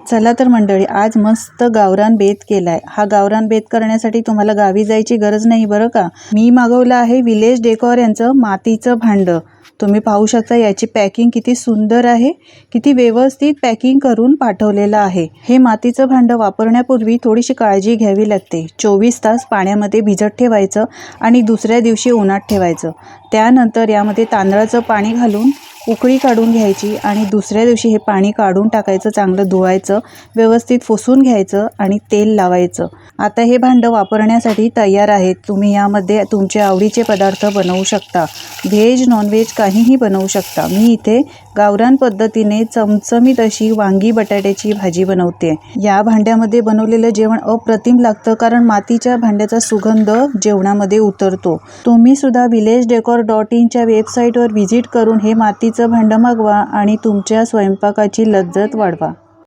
चला तर मंडळी, आज मस्त गावरान बेत केलाय। हा गावरान बेत करण्यासाठी तुम्हाला गावी जायची गरज नाही बरं का। मी मागवलं आहे विलेज डेकोर यांचं मातीचं भांडं। तुम्ही पाहू शकता याची पॅकिंग किती सुंदर आहे, किती व्यवस्थित पॅकिंग करून पाठवलेलं आहे। हे मातीचं भांडं वापरण्यापूर्वी थोडीशी काळजी घ्यावी लागते। 24 तास पाण्यामध्ये भिजत ठेवायचं आणि दुसऱ्या दिवशी उन्हात ठेवायचं। त्यानंतर यामध्ये तांदळाचं पाणी घालून उकळी काढून घ्यायची आणि दुसऱ्या दिवशी हे पाणी काढून टाकायचं, चांगलं धुवायचं, व्यवस्थित पुसून घ्यायचं आणि तेल लावायचं। आता हे भांडं वापरण्यासाठी तयार आहे। तुम्ही यामध्ये तुमचे आवडीचे पदार्थ बनवू शकता, व्हेज नॉनव्हेज काहीही बनवू शकता। मी इथे गावरान पद्धतीने चमचमीत अशी वांगी बटाट्याची भाजी बनवते। या भांड्यामध्ये बनवलेलं जेवण अप्रतिम लागतं, कारण मातीच्या भांड्याचा सुगंध जेवणामध्ये उतरतो। तुम्ही सुद्धा villageDecor.in च्या वेबसाईटवर व्हिजिट करून हे मातीचं भांडं मागवा आणि तुमच्या स्वयंपाकाची लज्जत वाढवा।